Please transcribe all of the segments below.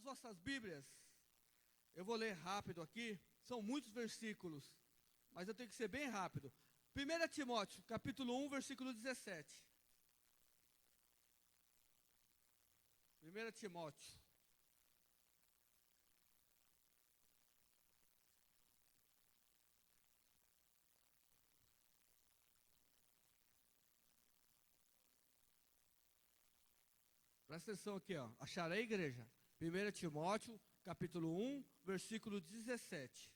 as vossas Bíblias, eu vou ler rápido aqui, são muitos versículos, mas eu tenho que ser bem rápido. 1 Timóteo, capítulo 1, versículo 17. 1 Timóteo. Presta atenção aqui, ó. Acharei, igreja? 1 Timóteo, capítulo 1, versículo 17.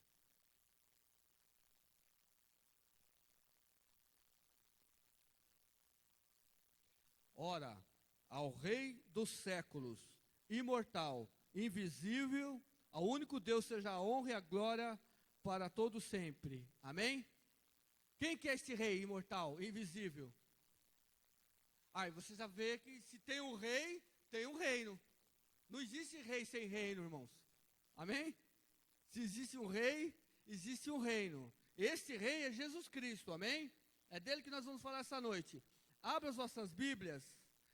Ora, ao Rei dos séculos, imortal, invisível, ao único Deus seja a honra e a glória para todo sempre. Amém? Quem que é este Rei imortal, invisível? Aí você já vê que se tem um rei, tem um reino. Não existe rei sem reino, irmãos. Amém? Se existe um rei, existe um reino. Este rei é Jesus Cristo, amém? É dele que nós vamos falar essa noite. Abra as vossas Bíblias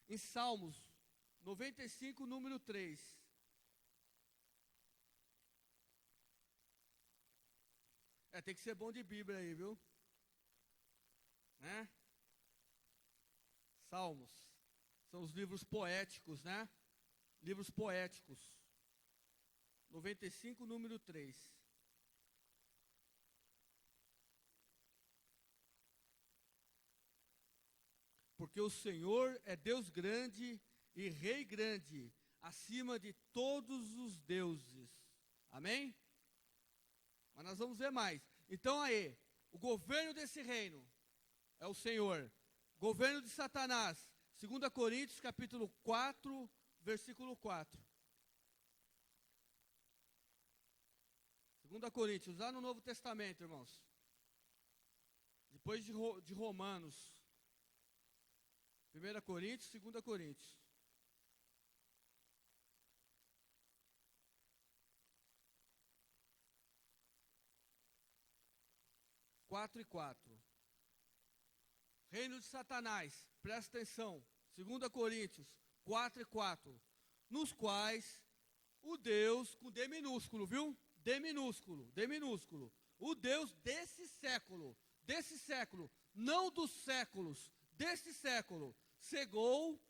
em Salmos 95, número 3. Tem que ser bom de Bíblia aí, viu? Né? Salmos. São os livros poéticos, né? Livros poéticos. 95, número 3. Porque o Senhor é Deus grande e Rei grande, acima de todos os deuses. Amém? Mas nós vamos ver mais. Então aí, o governo desse reino é o Senhor. Governo de Satanás. 2 Coríntios, capítulo 4, versículo 4. 2 Coríntios, lá no Novo Testamento, irmãos. Depois de Romanos. 1 Coríntios, 2 Coríntios. Quatro e 4. Reino de Satanás, presta atenção. 2 Coríntios 4 e 4. Nos quais o Deus, com D minúsculo, viu? D minúsculo, D minúsculo. O Deus desse século, não dos séculos, desse século, cegou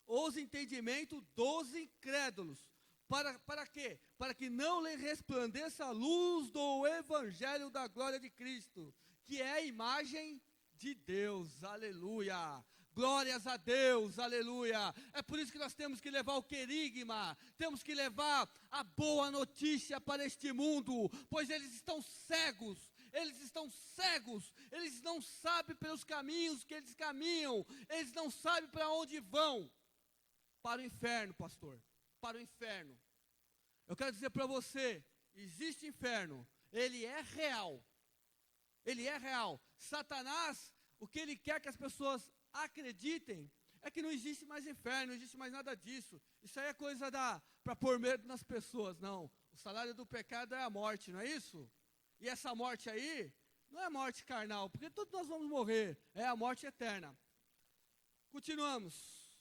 os entendimentos dos incrédulos. Para quê? Para que não lhe resplandeça a luz do evangelho da glória de Cristo, que é a imagem de Deus, aleluia. Glórias a Deus, aleluia. É por isso que nós temos que levar o querigma, temos que levar a boa notícia para este mundo, pois eles estão cegos, eles não sabem pelos caminhos que eles caminham, eles não sabem para onde vão. Para o inferno, pastor, para o inferno. Eu quero dizer para você, existe inferno, ele é real. Ele é real. Satanás, o que ele quer que as pessoas acreditem é que não existe mais inferno, não existe mais nada disso. Isso aí é coisa para pôr medo nas pessoas. Não, o salário do pecado é a morte, não é isso? E essa morte aí não é morte carnal, porque todos nós vamos morrer, é a morte eterna. Continuamos.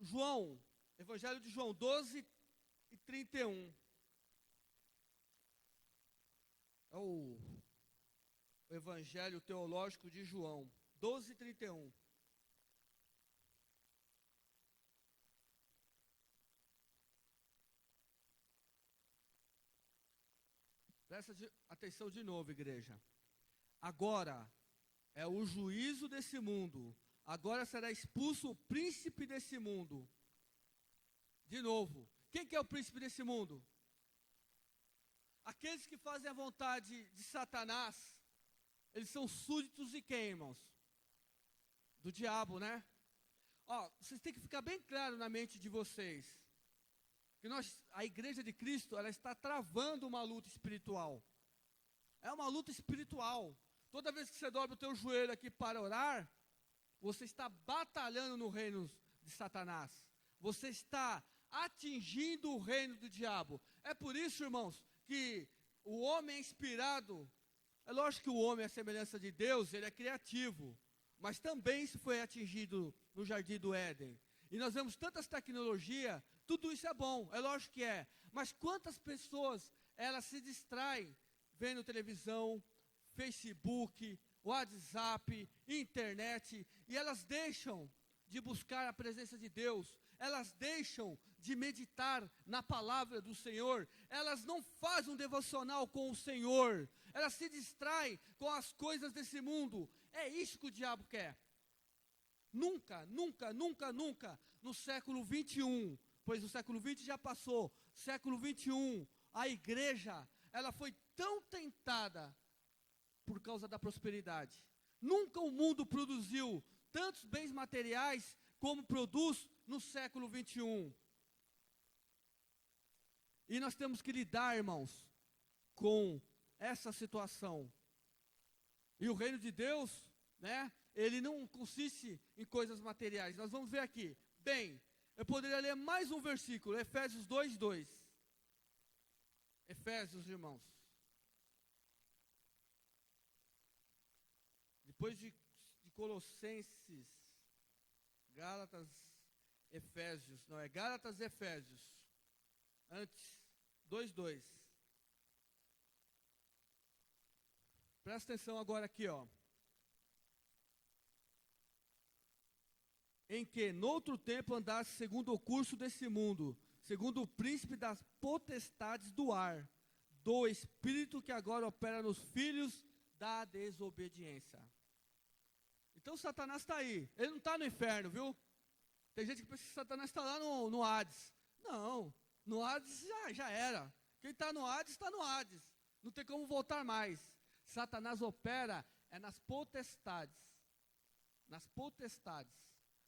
João, Evangelho de João 12 e 31. É o Evangelho Teológico de João 12 e 31. Presta atenção de novo, igreja. Agora é o juízo desse mundo. Agora será expulso o príncipe desse mundo. De novo, quem que é o príncipe desse mundo? Aqueles que fazem a vontade de Satanás, eles são súditos de quem, irmãos? Do diabo, né? Vocês têm que ficar bem claro na mente de vocês, que a igreja de Cristo, ela está travando uma luta espiritual. É uma luta espiritual. Toda vez que você dobra o teu joelho aqui para orar, você está batalhando no reino de Satanás. Você está atingindo o reino do diabo. É por isso, irmãos, que o homem é inspirado. É lógico que o homem, à semelhança de Deus, ele é criativo. Mas também isso foi atingido no Jardim do Éden. E nós vemos tantas tecnologias Tudo isso é bom, é lógico que é. Mas quantas pessoas, elas se distraem vendo televisão, Facebook, WhatsApp, internet, e elas deixam de buscar a presença de Deus, elas deixam de meditar na palavra do Senhor, elas não fazem um devocional com o Senhor, elas se distraem com as coisas desse mundo. É isso que o diabo quer. Nunca, nunca, nunca, nunca, no século 21, pois o século 20 já passou, século 21, a igreja, ela foi tão tentada por causa da prosperidade. Nunca o mundo produziu tantos bens materiais como produz no século 21. E nós temos que lidar, irmãos, com essa situação. E o reino de Deus, né, ele não consiste em coisas materiais. Nós vamos ver aqui. Bem, eu poderia ler mais um versículo, Efésios 2:2. Efésios, irmãos. Depois de Colossenses, Gálatas, Efésios, não é Gálatas, Efésios. Antes, 2:2. Presta atenção agora aqui, ó. Em que, noutro tempo, andasse segundo o curso desse mundo, segundo o príncipe das potestades do ar, do espírito que agora opera nos filhos da desobediência. Então Satanás está aí, ele não está no inferno, viu? Tem gente que pensa que Satanás está lá no Hades. Não, no Hades já era. Quem está no Hades, está no Hades. Não tem como voltar mais. Satanás opera nas potestades. Nas potestades.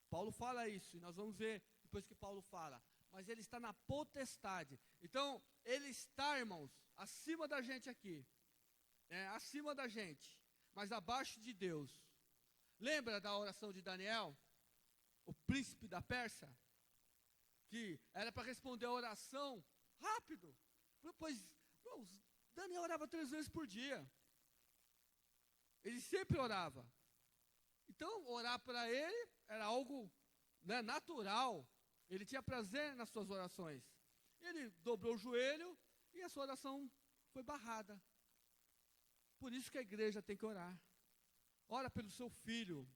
Paulo fala isso, e nós vamos ver depois que Paulo fala. Mas ele está na potestade. Então, ele está, irmãos, acima da gente aqui. Acima da gente, mas abaixo de Deus. Lembra da oração de Daniel? O príncipe da Pérsia? Que era para responder a oração rápido. Pois, Daniel orava 3 vezes por dia. Ele sempre orava. Então, orar para ele era algo, né, natural. Ele tinha prazer nas suas orações. Ele dobrou o joelho e a sua oração foi barrada. Por isso que a igreja tem que orar. Ora pelo seu filho.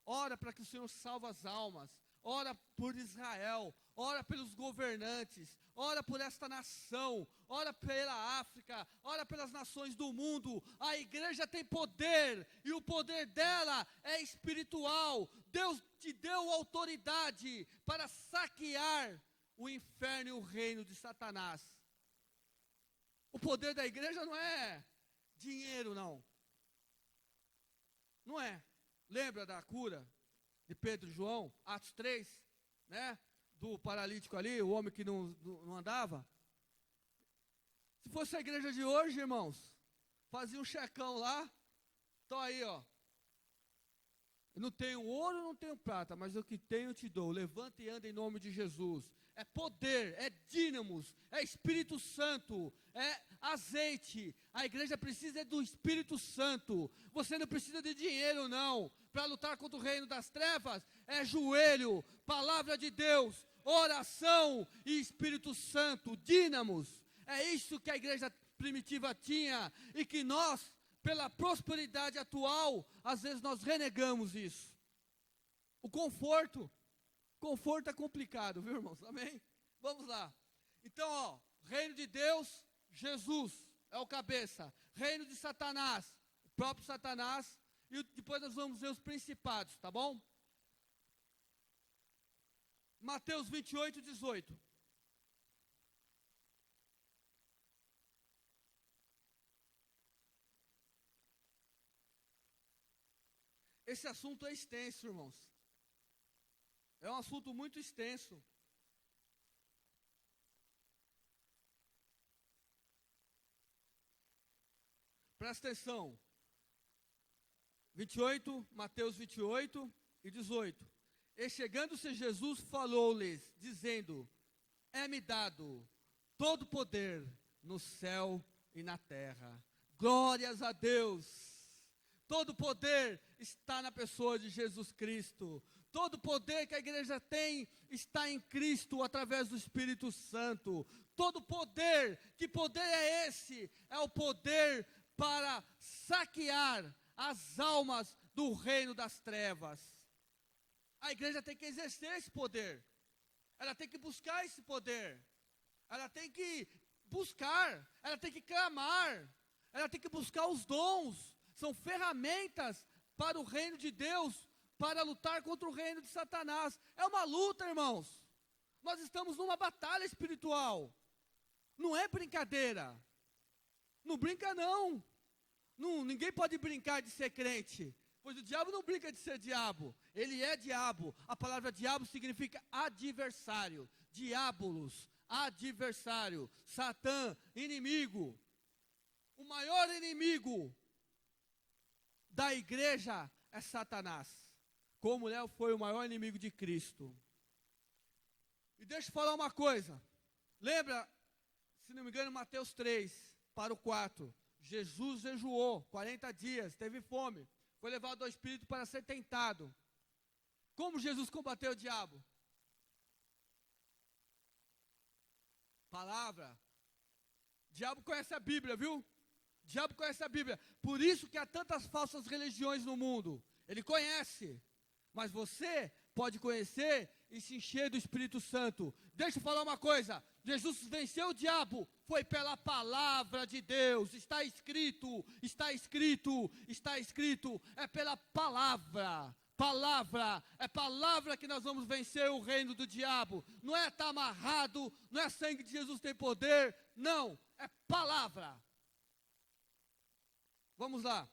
Ora para que o Senhor salve as almas. Ora por Israel. Ora pelos governantes. Ora por esta nação. Ora pela África. Ora pelas nações do mundo. A igreja tem poder. E o poder dela é espiritual. Deus te deu autoridade para saquear o inferno e o reino de Satanás. O poder da igreja não é dinheiro, não. Não é. Lembra da cura de Pedro e João, Atos 3, né? Do paralítico ali, o homem que não andava. Se fosse a igreja de hoje, irmãos, fazia um checão lá. Então aí, ó. Eu não tenho ouro, não tenho prata, mas o que tenho eu te dou. Levanta e anda em nome de Jesus. É poder, é dínamos, é Espírito Santo, é azeite. A igreja precisa do Espírito Santo. Você não precisa de dinheiro, não. Para lutar contra o reino das trevas, é joelho, palavra de Deus, oração e Espírito Santo, dínamos. É isso que a igreja primitiva tinha e que nós, pela prosperidade atual, às vezes nós renegamos isso. O conforto é complicado, viu, irmãos? Amém? Vamos lá. Então, ó, reino de Deus, Jesus é o cabeça. Reino de Satanás, o próprio Satanás. E depois nós vamos ver os principados, tá bom? Mateus 28:18. Esse assunto é extenso, irmãos. É um assunto muito extenso. Presta atenção. 28, Mateus 28 e 18. E chegando-se Jesus, falou-lhes, dizendo: é-me dado todo poder no céu e na terra. Glórias a Deus. Todo poder está na pessoa de Jesus Cristo. Todo poder que a igreja tem está em Cristo através do Espírito Santo. Todo poder, que poder é esse? É o poder para saquear as almas do reino das trevas. A igreja tem que exercer esse poder. Ela tem que buscar esse poder. Ela tem que buscar, ela tem que clamar, ela tem que buscar os dons. São ferramentas para o reino de Deus, para lutar contra o reino de Satanás. É uma luta, irmãos. Nós estamos numa batalha espiritual. Não é brincadeira. Não brinca não. Ninguém pode brincar de ser crente. Pois o diabo não brinca de ser diabo. Ele é diabo. A palavra diabo significa adversário. Diabolos, adversário. Satã, inimigo. O maior inimigo da igreja é Satanás. Como Léo foi o maior inimigo de Cristo. E deixa eu falar uma coisa. Lembra, se não me engano, Mateus 3 para o 4. Jesus jejuou 40 dias, teve fome. Foi levado ao Espírito para ser tentado. Como Jesus combateu o diabo? Palavra. O diabo conhece a Bíblia, viu? O diabo conhece a Bíblia. Por isso que há tantas falsas religiões no mundo. Ele conhece. Mas você pode conhecer e se encher do Espírito Santo. Deixa eu falar uma coisa. Jesus venceu o diabo, foi pela palavra de Deus. Está escrito, está escrito, está escrito. É pela palavra. Palavra, é palavra que nós vamos vencer o reino do diabo. Não é estar amarrado, não é sangue de Jesus tem poder. Não, é palavra. Vamos lá.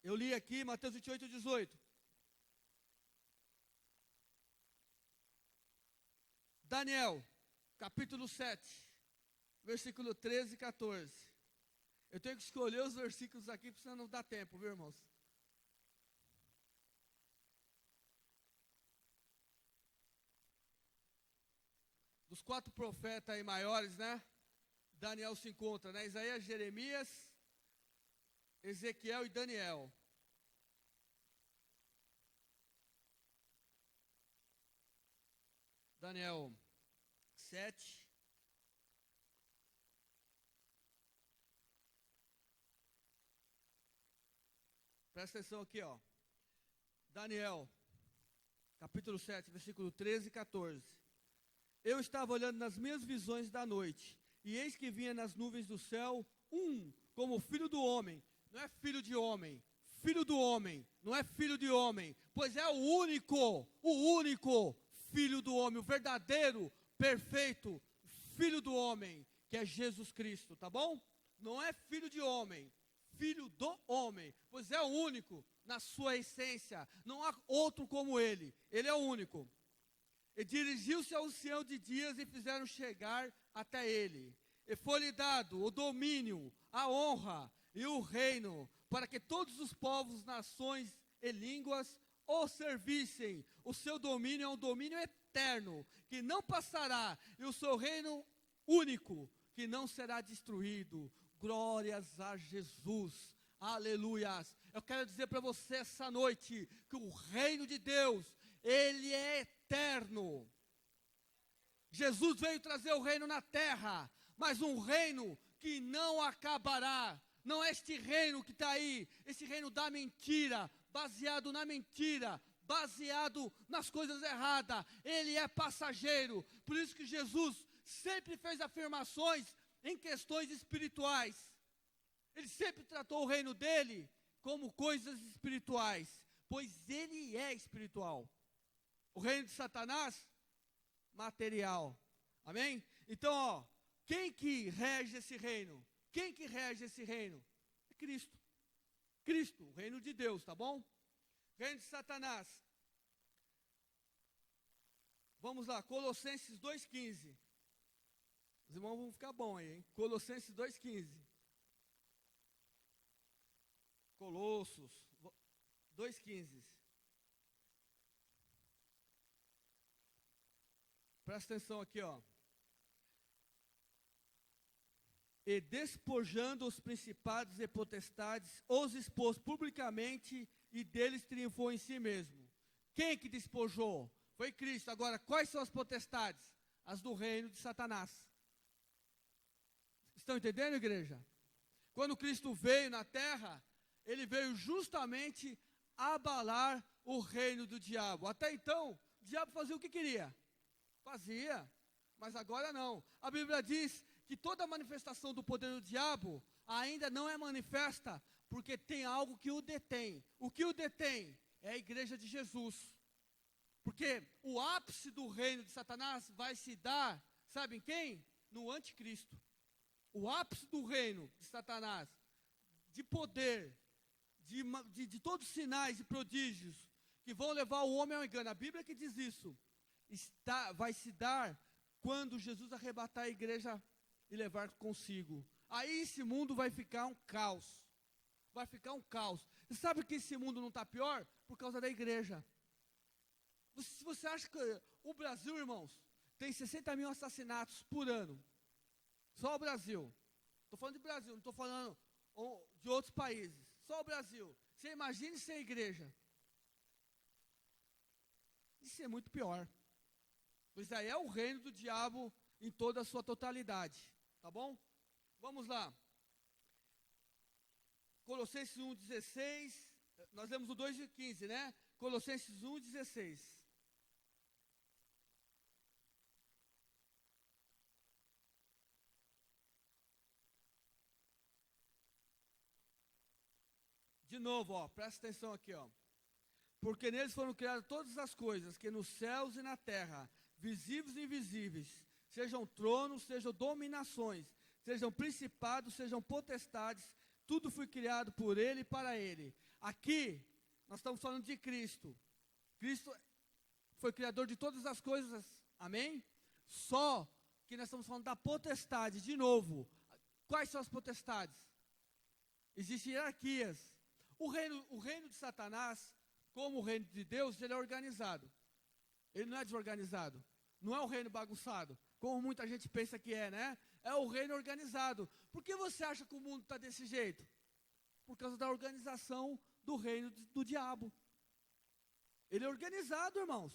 Eu li aqui Mateus 28, 18. Daniel, capítulo 7, versículo 13 e 14. Eu tenho que escolher os versículos aqui, porque senão não dá tempo, viu, irmãos? Dos 4 profetas aí maiores, né? Daniel se encontra, né? Isaías, Jeremias, Ezequiel e Daniel. Daniel 7. Presta atenção aqui, ó. Daniel, capítulo 7, versículo 13 e 14. Eu estava olhando nas minhas visões da noite, e eis que vinha nas nuvens do céu como filho do homem. Não é filho de homem, filho do homem, não é filho de homem, pois é o único filho do homem, o verdadeiro, perfeito filho do homem, que é Jesus Cristo, tá bom? Não é filho de homem, filho do homem, pois é o único na sua essência, não há outro como ele é o único. E dirigiu-se ao ancião de dias e fizeram chegar até ele. E foi-lhe dado o domínio, a honra e o reino, para que todos os povos, nações e línguas o servissem. O seu domínio é um domínio eterno, que não passará, e o seu reino único, que não será destruído. Glórias a Jesus, aleluias. Eu quero dizer para você essa noite, que o reino de Deus, ele é eterno. Jesus veio trazer o reino na terra, mas um reino que não acabará. Não é este reino que está aí, esse reino da mentira, baseado na mentira, baseado nas coisas erradas. Ele é passageiro. Por isso que Jesus sempre fez afirmações em questões espirituais. Ele sempre tratou o reino dele como coisas espirituais, pois ele é espiritual. O reino de Satanás, material. Amém? Então, ó, quem que rege esse reino? Quem que rege esse reino? É Cristo. Cristo, o reino de Deus, tá bom? Reino de Satanás. Vamos lá, Colossenses 2,15. Os irmãos vão ficar bom aí, hein? Colossenses 2,15. Colossos 2,15. Presta atenção aqui, ó. E despojando os principados e potestades, os expôs publicamente e deles triunfou em si mesmo. Quem que despojou? Foi Cristo. Agora, quais são as potestades? As do reino de Satanás. Estão entendendo, igreja? Quando Cristo veio na terra, ele veio justamente abalar o reino do diabo. Até então, o diabo fazia o que queria. Fazia, mas agora não. A Bíblia diz que toda manifestação do poder do diabo ainda não é manifesta, porque tem algo que o detém. O que o detém é a igreja de Jesus. Porque o ápice do reino de Satanás vai se dar, sabem quem? No anticristo. O ápice do reino de Satanás, de poder, de todos os sinais e prodígios que vão levar o homem ao engano. A Bíblia que diz isso. Vai se dar quando Jesus arrebatar a igreja e levar consigo. Aí esse mundo vai ficar um caos. Vai ficar um caos. Você sabe que esse mundo não está pior? Por causa da igreja. Você acha que o Brasil, irmãos, tem 60 mil assassinatos por ano? Só o Brasil. Estou falando de Brasil, não estou falando de outros países. Só o Brasil. Você imagine sem igreja. Isso é muito pior. Pois aí é o reino do diabo em toda a sua totalidade. Tá bom? Vamos lá. Colossenses 1,16. Nós lemos o 2,15, né? Colossenses 1,16. De novo, ó, presta atenção aqui, ó. Porque neles foram criadas todas as coisas, que nos céus e na terra, visíveis e invisíveis, sejam tronos, sejam dominações, sejam principados, sejam potestades, tudo foi criado por ele e para ele. Aqui, nós estamos falando de Cristo. Cristo foi criador de todas as coisas, amém? Só que nós estamos falando da potestade, de novo. Quais são as potestades? Existem hierarquias. O reino de Satanás, como o reino de Deus, ele é organizado. Ele não é desorganizado. Não é um reino bagunçado, como muita gente pensa que é, né? É o reino organizado. Por que você acha que o mundo está desse jeito? Por causa da organização do reino do diabo. Ele é organizado, irmãos.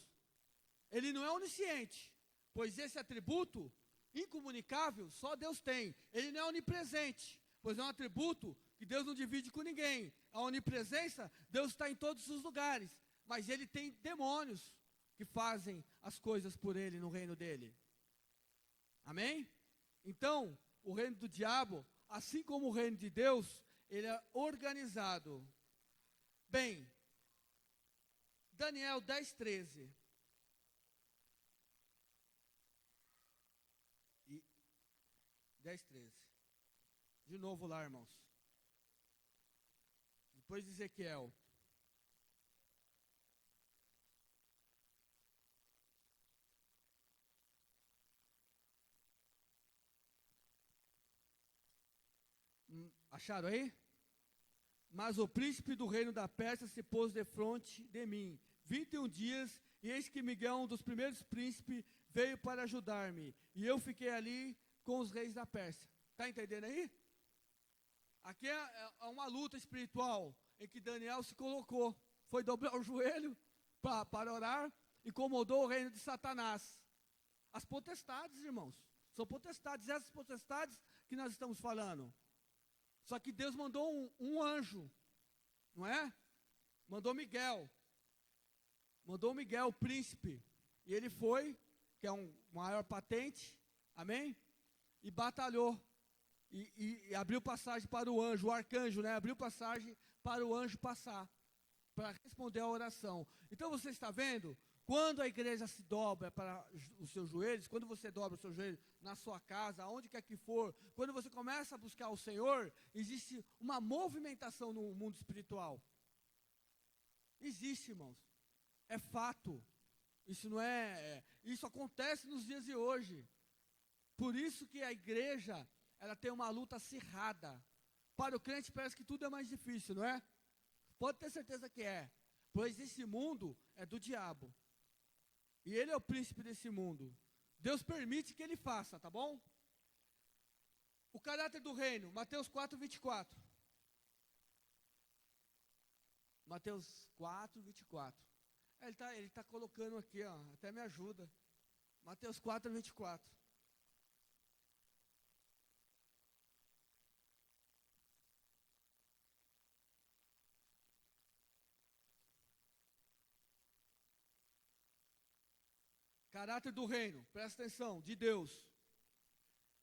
Ele não é onisciente, pois esse atributo incomunicável só Deus tem. Ele não é onipresente, pois é um atributo que Deus não divide com ninguém. A onipresença, Deus está em todos os lugares, mas ele tem demônios que fazem as coisas por ele no reino dele. Amém? Então, o reino do diabo, assim como o reino de Deus, ele é organizado. Bem, Daniel 10:13. E 10:13. De novo lá, irmãos. Depois de Ezequiel. Acharam aí? Mas o príncipe do reino da Pérsia se pôs defronte de mim 21 dias, e eis que Miguel, um dos primeiros príncipes, veio para ajudar-me. E eu fiquei ali com os reis da Pérsia. Está entendendo aí? Aqui é uma luta espiritual em que Daniel se colocou. Foi dobrar o joelho para orar, incomodou o reino de Satanás. As potestades, irmãos, são potestades, essas potestades que nós estamos falando. Só que Deus mandou um anjo, não é? Mandou Miguel, o príncipe, e ele foi, que é um maior patente, amém? E batalhou, e abriu passagem para o anjo, o arcanjo, né? Abriu passagem para o anjo passar, para responder a oração. Então você está vendo? Quando a igreja se dobra para os seus joelhos, quando você dobra o seu joelho na sua casa, aonde quer que for, quando você começa a buscar o Senhor, existe uma movimentação no mundo espiritual. Existe, irmãos. É fato. Isso não é... Isso acontece nos dias de hoje. Por isso que a igreja, ela tem uma luta acirrada. Para o crente parece que tudo é mais difícil, não é? Pode ter certeza que é. Pois esse mundo é do diabo. E ele é o príncipe desse mundo. Deus permite que ele faça, tá bom? O caráter do reino, Mateus 4:24. Mateus 4, 24. Ele tá colocando aqui, ó, até me ajuda. Mateus 4, 24. Caráter do reino, presta atenção, de Deus.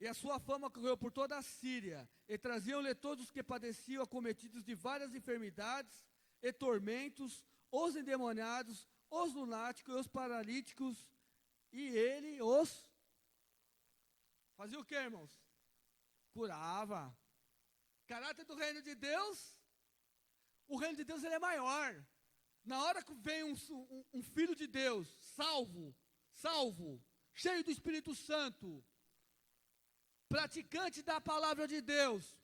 E a sua fama correu por toda a Síria, e traziam-lhe todos os que padeciam, acometidos de várias enfermidades e tormentos, os endemoniados, os lunáticos e os paralíticos, e ele os fazia o que, irmãos? Curava. Caráter do reino de Deus, o reino de Deus ele é maior. Na hora que vem um filho de Deus, salvo, cheio do Espírito Santo, praticante da palavra de Deus,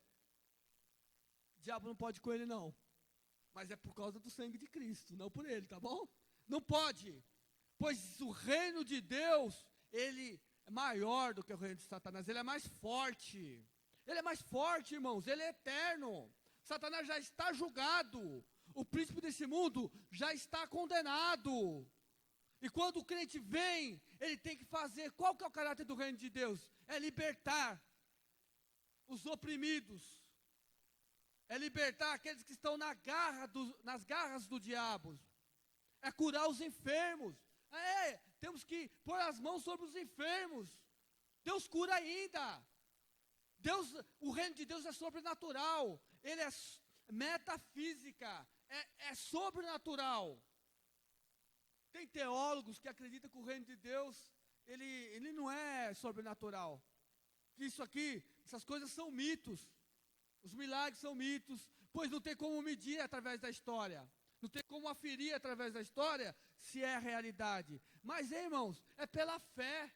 o diabo não pode com ele não, mas é por causa do sangue de Cristo, não por ele, tá bom? Não pode, pois o reino de Deus, ele é maior do que o reino de Satanás, ele é mais forte, irmãos, ele é eterno. Satanás já está julgado, o príncipe desse mundo já está condenado. E quando o crente vem, ele tem que fazer, qual que é o caráter do reino de Deus? É libertar os oprimidos, é libertar aqueles que estão nas garras do diabo, é curar os enfermos, temos que pôr as mãos sobre os enfermos, Deus cura ainda, o reino de Deus é sobrenatural, ele é metafísica, é sobrenatural. Tem teólogos que acreditam que o reino de Deus, ele não é sobrenatural. Que essas coisas são mitos. Os milagres são mitos, pois não tem como medir através da história. Não tem como aferir através da história se é a realidade. Mas, irmãos, é pela fé.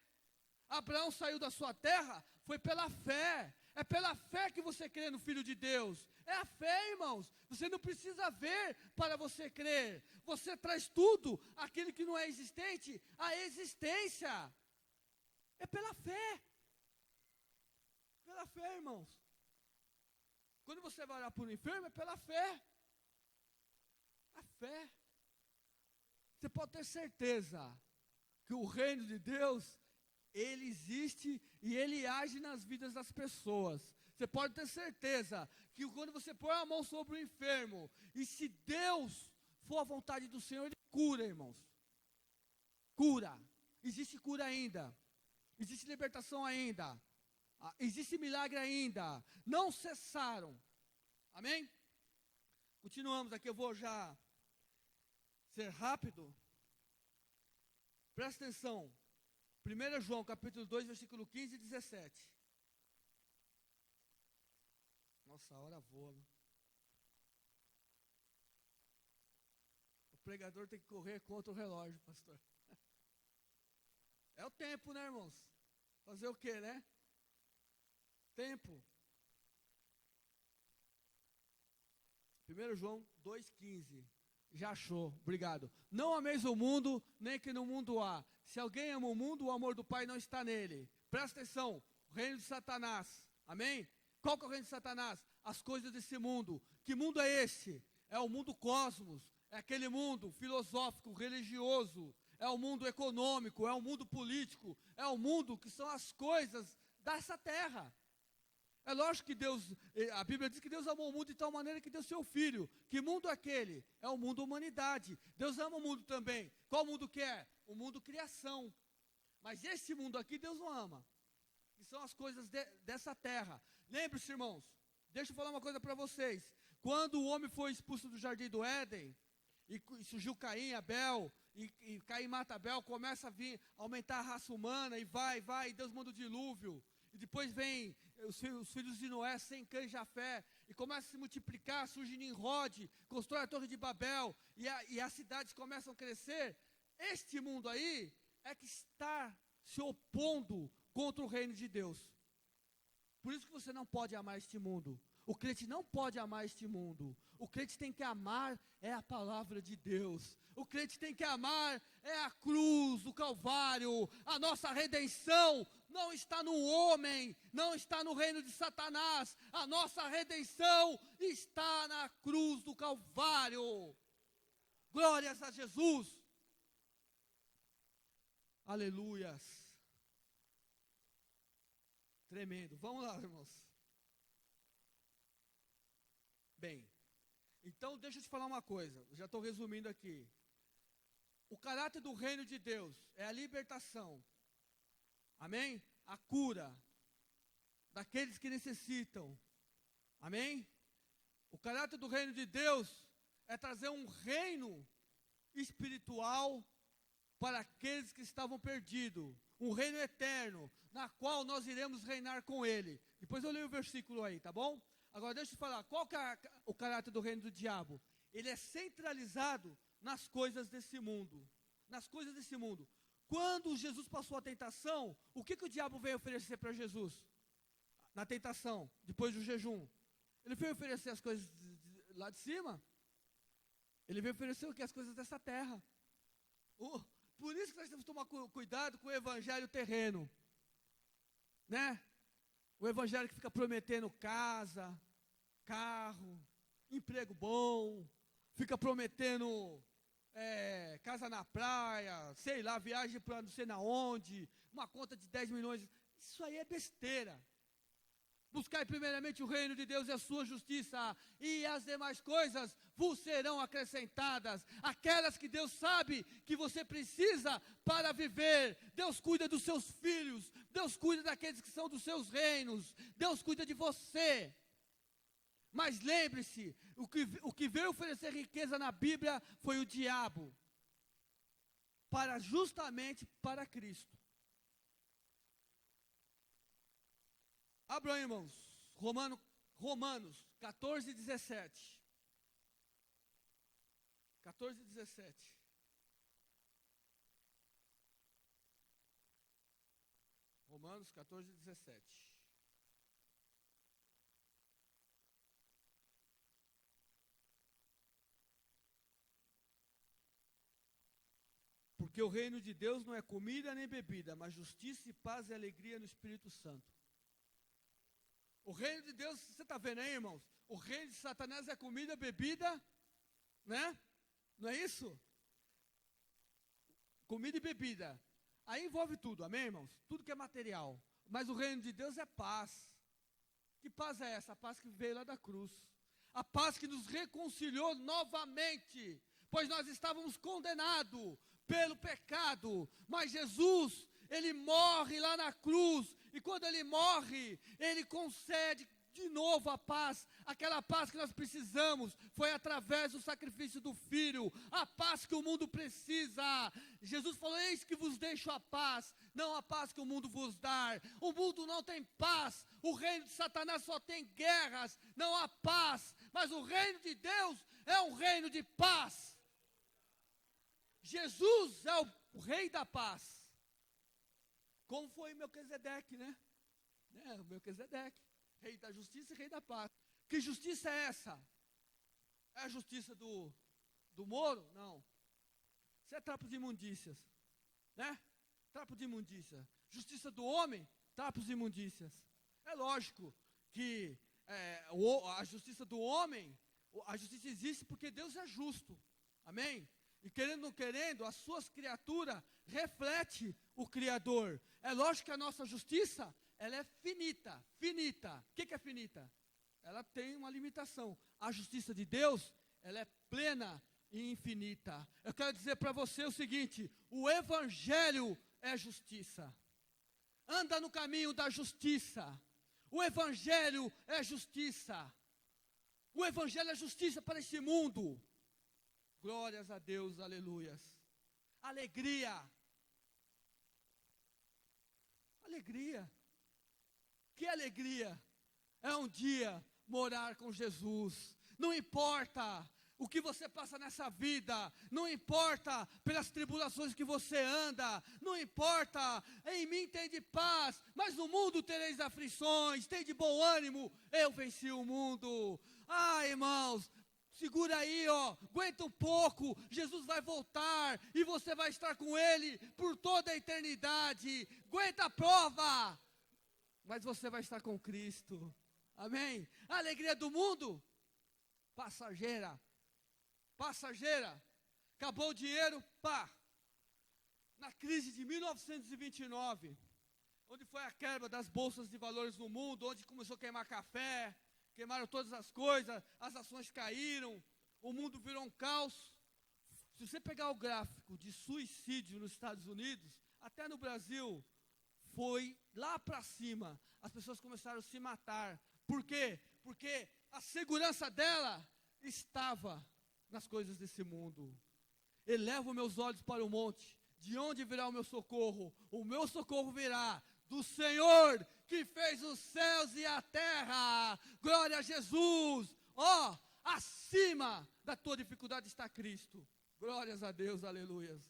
Abraão saiu da sua terra, foi pela fé. É pela fé que você crê no Filho de Deus. É a fé, irmãos. Você não precisa ver para você crer. Você traz tudo, aquilo que não é existente, à existência. É pela fé. Pela fé, irmãos. Quando você vai orar por um enfermo, é pela fé. A fé. Você pode ter certeza que o reino de Deus, ele existe e ele age nas vidas das pessoas. Você pode ter certeza que quando você põe a mão sobre o enfermo, e se Deus for a vontade do Senhor, ele cura, irmãos. Cura. Existe cura ainda. Existe libertação ainda. Existe milagre ainda. Não cessaram. Amém? Continuamos aqui, eu vou já ser rápido. Presta atenção. 1 João, capítulo 2, versículo 15 e 17. Nossa, a hora voa. Né? O pregador tem que correr contra o relógio, pastor. É o tempo, né, irmãos? Fazer o quê, né? Tempo. 1 João 2,15. Já achou, obrigado. Não ameis o mundo, nem que no mundo há. Se alguém ama o mundo, o amor do Pai não está nele. Presta atenção, o reino de Satanás. Amém? Qual que é o reino de Satanás? As coisas desse mundo. Que mundo é esse? É o mundo cosmos. É aquele mundo filosófico, religioso. É o mundo econômico, é o mundo político. É o mundo que são as coisas dessa terra. É lógico que a Bíblia diz que Deus amou o mundo de tal maneira que deu seu Filho. Que mundo é aquele? É o mundo humanidade. Deus ama o mundo também. Qual mundo que é? O mundo criação. Mas esse mundo aqui Deus não ama. Que são as coisas dessa terra. Lembre-se, irmãos, deixa eu falar uma coisa para vocês. Quando o homem foi expulso do jardim do Éden, e surgiu Caim, Abel, e Caim mata Abel, começa a vir, aumentar a raça humana, e vai, e Deus manda o dilúvio. E depois vem os filhos de Noé, Sem, Cã e Jafé, e começa a se multiplicar, surge Nimrod, constrói a Torre de Babel, e as cidades começam a crescer. Este mundo aí é que está se opondo contra o reino de Deus. Por isso que você não pode amar este mundo. O crente não pode amar este mundo. O crente tem que amar é a palavra de Deus. O crente tem que amar é a cruz, o Calvário. A nossa redenção não está no homem, não está no reino de Satanás. A nossa redenção está na cruz do Calvário. Glórias a Jesus. Aleluias. Tremendo. Vamos lá, irmãos. Bem, então deixa eu te falar uma coisa. Já estou resumindo aqui. O caráter do reino de Deus é a libertação. Amém? A cura daqueles que necessitam. Amém? O caráter do reino de Deus é trazer um reino espiritual para aqueles que estavam perdidos. Um reino eterno, na qual nós iremos reinar com ele. Depois eu leio o versículo aí, tá bom? Agora deixa eu te falar, qual que é o caráter do reino do diabo? Ele é centralizado nas coisas desse mundo. Nas coisas desse mundo. Quando Jesus passou a tentação, o que o diabo veio oferecer para Jesus? Na tentação, depois do jejum. Ele veio oferecer as coisas lá de cima. Ele veio oferecer o que? As coisas dessa terra. Por isso que nós temos que tomar cuidado com o evangelho terreno. Né? O evangelho que fica prometendo casa, carro, emprego bom, fica prometendo casa na praia, sei lá, viagem para não sei na onde, uma conta de 10 milhões. Isso aí é besteira. Buscai primeiramente o reino de Deus e a sua justiça, e as demais coisas vos serão acrescentadas. Aquelas que Deus sabe que você precisa para viver. Deus cuida dos seus filhos, Deus cuida daqueles que são dos seus reinos, Deus cuida de você. Mas lembre-se, o que veio oferecer riqueza na Bíblia foi o diabo, justamente para Cristo. Abram, irmãos, Romanos 14, 17. 14, 17. Romanos 14, 17. Porque o reino de Deus não é comida nem bebida, mas justiça e paz e alegria no Espírito Santo. O reino de Deus, você está vendo aí, irmãos? O reino de Satanás é comida, bebida, né? Não é isso? Comida e bebida. Aí envolve tudo, amém, irmãos? Tudo que é material. Mas o reino de Deus é paz. Que paz é essa? A paz que veio lá da cruz. A paz que nos reconciliou novamente. Pois nós estávamos condenados pelo pecado. Mas Jesus, Ele morre lá na cruz. E quando Ele morre, Ele concede de novo a paz, aquela paz que nós precisamos, foi através do sacrifício do Filho, a paz que o mundo precisa. Jesus falou, eis que vos deixo a paz, não a paz que o mundo vos dá. O mundo não tem paz, o reino de Satanás só tem guerras, não há paz, mas o reino de Deus é um reino de paz. Jesus é o rei da paz. Como foi Melquisedeque, né? Melquisedeque, rei da justiça e rei da paz. Que justiça é essa? É a justiça do Moro? Não. Isso é trapo de imundícias, né? Trapo de imundícia. Justiça do homem? Trapos de imundícias. É lógico que a justiça do homem, a justiça existe porque Deus é justo. Amém? E querendo ou não querendo, as suas criaturas refletem o Criador. É lógico que a nossa justiça, ela é finita, finita. O que é finita? Ela tem uma limitação. A justiça de Deus, ela é plena e infinita. Eu quero dizer para você o seguinte, o Evangelho é justiça. Anda no caminho da justiça. O Evangelho é justiça. O Evangelho é justiça para este mundo. Glórias a Deus, aleluias. Alegria. Alegria. Que alegria é um dia morar com Jesus. Não importa o que você passa nessa vida, não importa pelas tribulações que você anda, não importa, em mim tem de paz, mas no mundo tereis aflições, tem de bom ânimo, eu venci o mundo. Irmãos, segura aí, aguenta um pouco, Jesus vai voltar e você vai estar com Ele por toda a eternidade. Aguenta a prova, mas você vai estar com Cristo. Amém? A alegria do mundo, passageira. Passageira. acabou o dinheiro, pá. Na crise de 1929, onde foi a quebra das bolsas de valores no mundo, onde começou a queimar café, queimaram todas as coisas, as ações caíram, o mundo virou um caos. Se você pegar o gráfico de suicídio nos Estados Unidos, até no Brasil, foi lá para cima. As pessoas começaram a se matar. Por quê? Porque a segurança dela estava nas coisas desse mundo. Elevo meus olhos para o monte. De onde virá o meu socorro? O meu socorro virá do Senhor, que fez os céus e a terra. Glória a Jesus. Ó, acima da tua dificuldade está Cristo. Glórias a Deus, aleluias.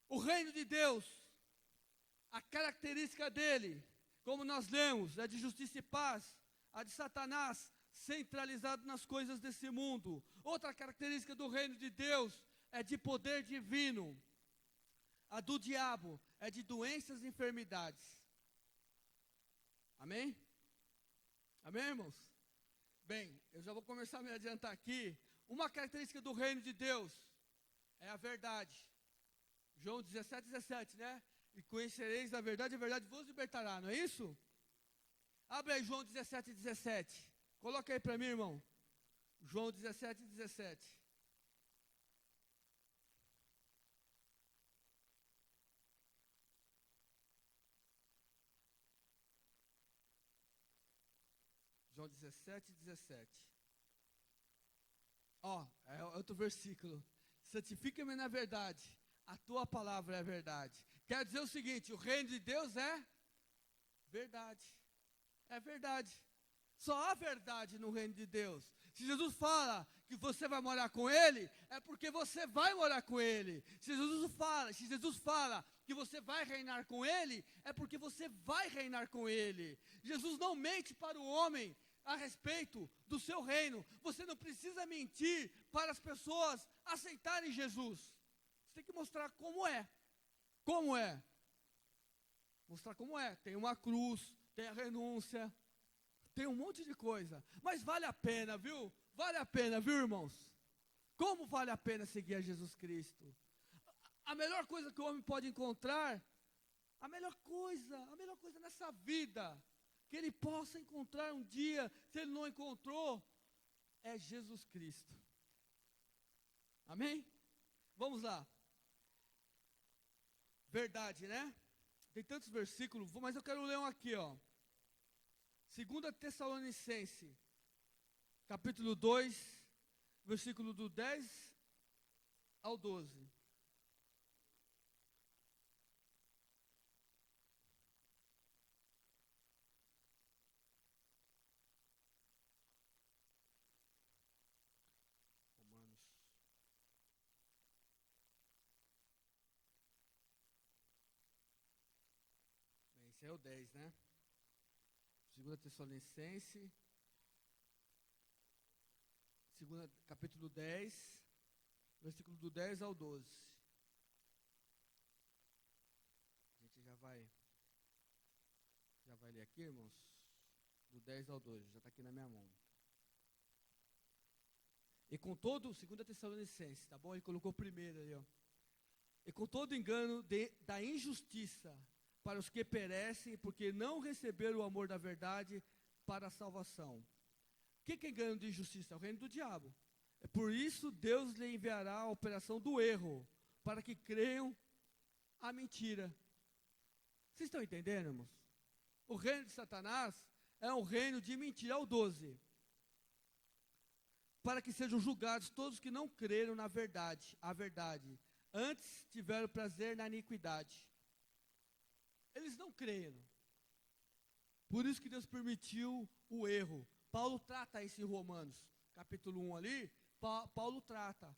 O reino de Deus, a característica dele, como nós lemos, é de justiça e paz. A de Satanás, centralizado nas coisas desse mundo. Outra característica do reino de Deus é de poder divino. A do diabo é de doenças e enfermidades. Amém? Amém, irmãos? Bem, eu já vou começar a me adiantar aqui. Uma característica do reino de Deus é a verdade. João 17, 17, né? E conhecereis a verdade vos libertará, não é isso? Abre aí João 17, 17. Coloca aí para mim, irmão. João 17, 17. João 17, 17. Ó, é outro versículo. Santifica-me na verdade. A tua palavra é verdade. Quer dizer o seguinte, o reino de Deus é verdade. É verdade. Só há verdade no reino de Deus. Se Jesus fala que você vai morar com Ele, é porque você vai morar com Ele. Se Jesus fala que você vai reinar com Ele, é porque você vai reinar com Ele. Jesus não mente para o homem a respeito do seu reino. Você não precisa mentir para as pessoas aceitarem Jesus. Você tem que mostrar como é. Como é? Mostrar como é. Tem uma cruz, tem a renúncia, tem um monte de coisa. Mas vale a pena, viu? Vale a pena, viu, irmãos? Como vale a pena seguir a Jesus Cristo? A melhor coisa que o homem pode encontrar, a melhor coisa nessa vida, que ele possa encontrar um dia, se ele não encontrou, é Jesus Cristo. Amém? Vamos lá. Verdade, né? Tem tantos versículos, mas eu quero ler um aqui, ó. 2 Tessalonicenses, capítulo 2, versículo do 10 ao 12. Romanos. Bem, esse é o 10, né? 2 Tessalonicenses, capítulo 10, versículo do 10 ao 12. A gente já vai ler aqui, irmãos, do 10 ao 12, já está aqui na minha mão. E com todo, 2 Tessalonicenses, tá bom? Ele colocou primeiro ali, ó. E com todo engano da injustiça para os que perecem, porque não receberam o amor da verdade para a salvação. O que é engano de injustiça? É o reino do diabo. É por isso Deus lhe enviará a operação do erro, para que creiam a mentira. Vocês estão entendendo, irmãos? O reino de Satanás é um reino de mentira, é o 12. Para que sejam julgados todos que não creram na verdade, a verdade, antes tiveram prazer na iniquidade. Eles não creram. Por isso que Deus permitiu o erro. Paulo trata isso em Romanos, capítulo 1 ali, Paulo trata.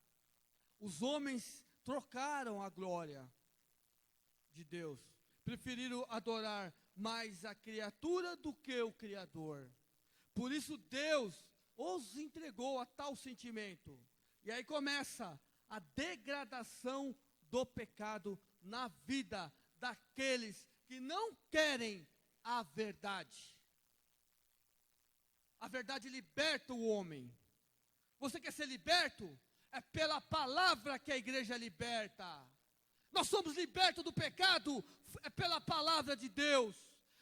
Os homens trocaram a glória de Deus. Preferiram adorar mais a criatura do que o Criador. Por isso Deus os entregou a tal sentimento. E aí começa a degradação do pecado na vida daqueles que não querem a verdade. A verdade liberta o homem. Você quer ser liberto? É pela palavra que a igreja liberta. Nós somos libertos do pecado, é pela palavra de Deus.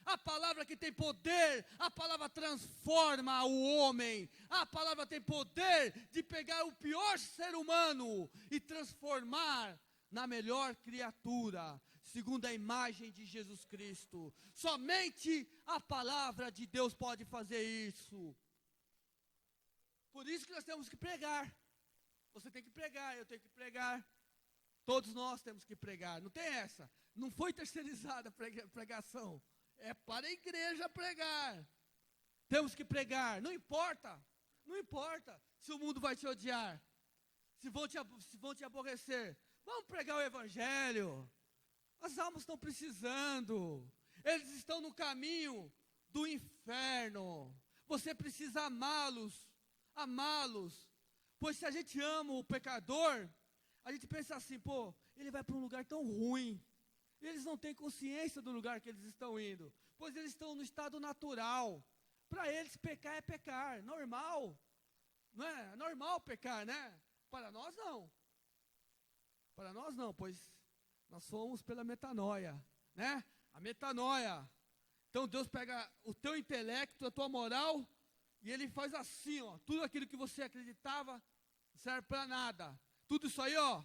A palavra que tem poder, a palavra transforma o homem. A palavra tem poder de pegar o pior ser humano e transformar na melhor criatura, segundo a imagem de Jesus Cristo. Somente a palavra de Deus pode fazer isso. Por isso que nós temos que pregar. Você tem que pregar, eu tenho que pregar. Todos nós temos que pregar. Não tem essa. Não foi terceirizada a pregação. É para a igreja pregar. Temos que pregar. Não importa. Não importa se o mundo vai te odiar. Se vão te aborrecer. Vamos pregar o evangelho. As almas estão precisando. Eles estão no caminho do inferno. Você precisa amá-los. Amá-los. Pois se a gente ama o pecador, a gente pensa assim, pô, ele vai para um lugar tão ruim. Eles não têm consciência do lugar que eles estão indo, pois eles estão no estado natural. Para eles pecar é pecar, normal. Não é? É normal pecar, né? Para nós não. Para nós não, pois nós somos pela metanoia, né? A metanoia. Então Deus pega o teu intelecto, a tua moral, e Ele faz assim, ó. Tudo aquilo que você acreditava serve para nada. Tudo isso aí, ó,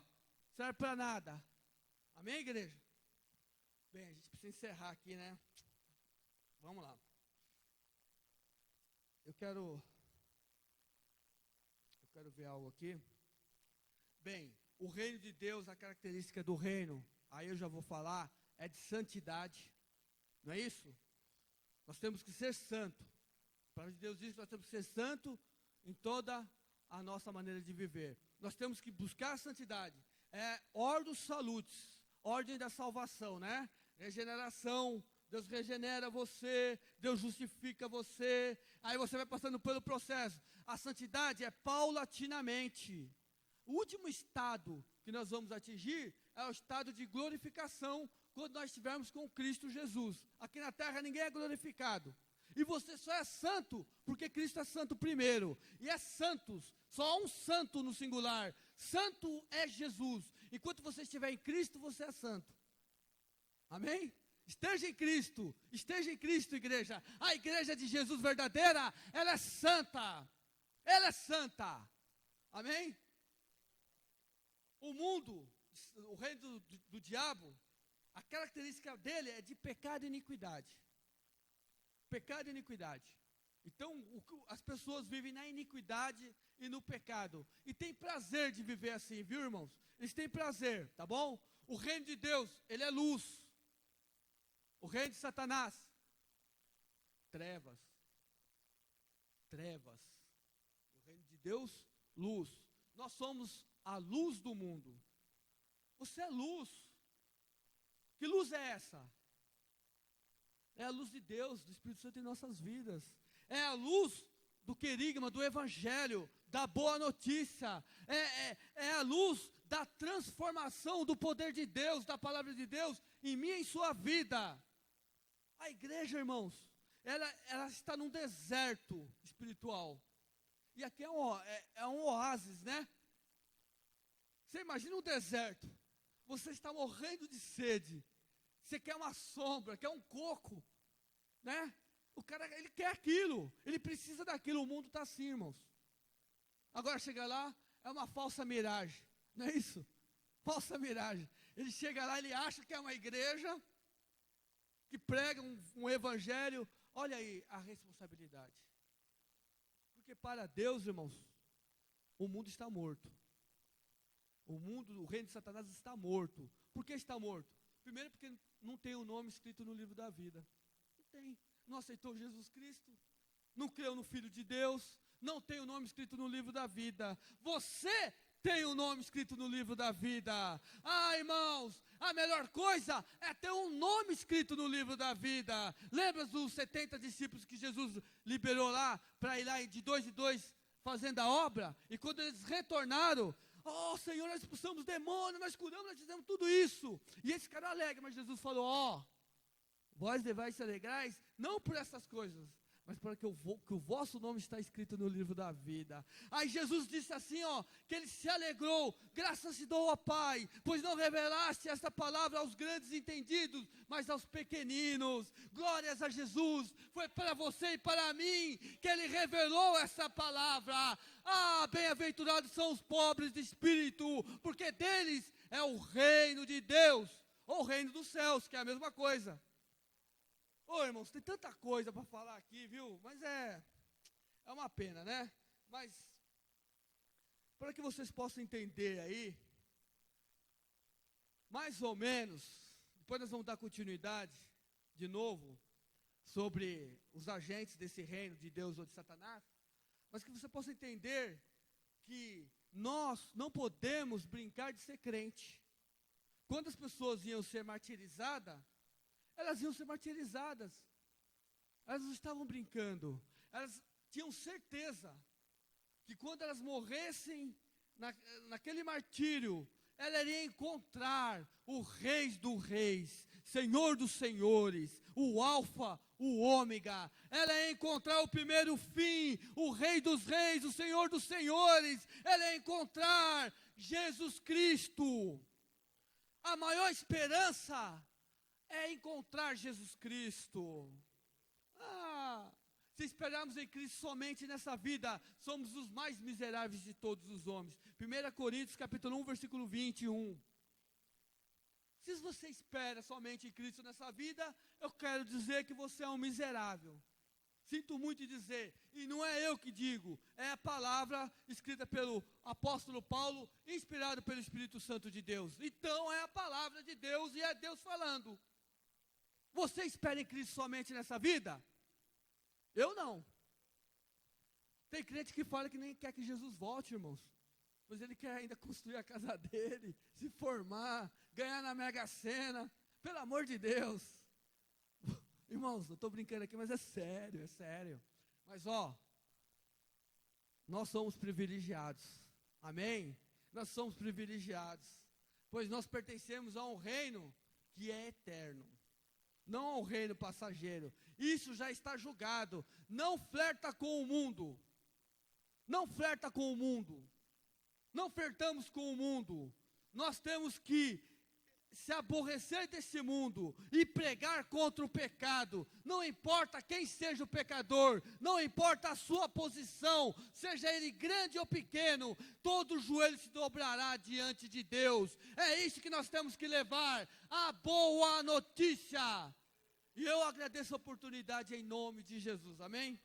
serve para nada. Amém, igreja? Bem, a gente precisa encerrar aqui, né? Vamos lá. Eu quero ver algo aqui. Bem, o reino de Deus, a característica do reino, aí eu já vou falar, é de santidade. Não é isso? Nós temos que ser santo. A palavra de Deus diz que nós temos que ser santo em toda a nossa maneira de viver. Nós temos que buscar a santidade. É ordo salutis, ordem da salvação, né? Regeneração, Deus regenera você, Deus justifica você, aí você vai passando pelo processo. A santidade é paulatinamente. O último estado que nós vamos atingir é o estado de glorificação, quando nós estivermos com Cristo Jesus. Aqui na terra ninguém é glorificado. E você só é santo porque Cristo é santo primeiro. E é santos, só há um santo no singular. Santo é Jesus. Enquanto você estiver em Cristo, você é santo. Amém? Esteja em Cristo, igreja. A igreja de Jesus verdadeira, ela é santa. Ela é santa. Amém? O mundo, o reino do diabo, a característica dele é de pecado e iniquidade. Pecado e iniquidade. Então, as pessoas vivem na iniquidade e no pecado. E tem prazer de viver assim, viu, irmãos? Eles têm prazer, tá bom? O reino de Deus, ele é luz. O reino de Satanás, trevas. Trevas. O reino de Deus, luz. Nós somos a luz do mundo. Você é luz. Que luz é essa? É a luz de Deus, do Espírito Santo em nossas vidas. É a luz do querigma, do evangelho, da boa notícia. É a luz da transformação do poder de Deus, da palavra de Deus em mim e em sua vida. A igreja, irmãos, ela está num deserto espiritual. E aqui é um oásis, né? Você imagina um deserto. Você está morrendo de sede. Você quer uma sombra, quer um coco, né? O cara, ele quer aquilo, ele precisa daquilo. O mundo está assim, irmãos. Agora chega lá, é uma falsa miragem, não é isso? Falsa miragem. Ele chega lá, ele acha que é uma igreja que prega um evangelho. Olha aí a responsabilidade. Porque para Deus, irmãos, o mundo está morto. O reino de Satanás está morto. Por que está morto? Primeiro porque não tem o nome escrito no livro da vida. Não tem. Não aceitou Jesus Cristo. Não creu no Filho de Deus. Não tem o nome escrito no livro da vida. Você tem o nome escrito no livro da vida. Ah, irmãos, a melhor coisa é ter um nome escrito no livro da vida. Lembra dos 70 discípulos que Jesus liberou lá, para ir lá de 2 em 2 fazendo a obra? E quando eles retornaram, oh, Senhor, nós expulsamos demônios, nós curamos, nós fizemos tudo isso. E esse cara alegre, mas Jesus falou, vós devais se alegrais, não por essas coisas, mas para que o vosso nome está escrito no livro da vida. Aí Jesus disse assim, que ele se alegrou, graças te dou, ó Pai, pois não revelaste esta palavra aos grandes entendidos, mas aos pequeninos. Glórias a Jesus, foi para você e para mim que ele revelou essa palavra. Bem-aventurados são os pobres de espírito, porque deles é o reino de Deus, ou o reino dos céus, que é a mesma coisa. Irmãos, tem tanta coisa para falar aqui, viu? Mas é uma pena, né? Mas, para que vocês possam entender aí, mais ou menos, depois nós vamos dar continuidade, de novo, sobre os agentes desse reino de Deus ou de Satanás, mas que você possa entender que nós não podemos brincar de ser crente. Quando as pessoas iam ser martirizadas, elas iam ser martirizadas. Elas não estavam brincando. Elas tinham certeza que quando elas morressem naquele martírio, ela iria encontrar o Rei dos Reis, Senhor dos Senhores, o Alfa, o Ômega. Ela ia encontrar o primeiro fim, o Rei dos Reis, o Senhor dos Senhores. Ela ia encontrar Jesus Cristo. A maior esperança é encontrar Jesus Cristo. Se esperarmos em Cristo somente nessa vida, somos os mais miseráveis de todos os homens. 1 Coríntios capítulo 1, versículo 21. Se você espera somente em Cristo nessa vida, eu quero dizer que você é um miserável. Sinto muito dizer, e não é eu que digo, é a palavra escrita pelo apóstolo Paulo, inspirado pelo Espírito Santo de Deus. Então é a palavra de Deus e é Deus falando. Você espera em Cristo somente nessa vida? Eu não. Tem crente que fala que nem quer que Jesus volte, irmãos. Mas ele quer ainda construir a casa dele, se formar, ganhar na Mega Sena. Pelo amor de Deus. Irmãos, eu estou brincando aqui, mas é sério, é sério. Mas nós somos privilegiados. Amém? Nós somos privilegiados. Pois nós pertencemos a um reino que é eterno. Não ao reino passageiro. Isso já está julgado. Não flerta com o mundo. Não flerta com o mundo. Não flertamos com o mundo. Nós temos que se aborrecer desse mundo e pregar contra o pecado. Não importa quem seja o pecador, não importa a sua posição, seja ele grande ou pequeno, todo joelho se dobrará diante de Deus. É isso que nós temos que levar, a boa notícia. E eu agradeço a oportunidade em nome de Jesus, amém?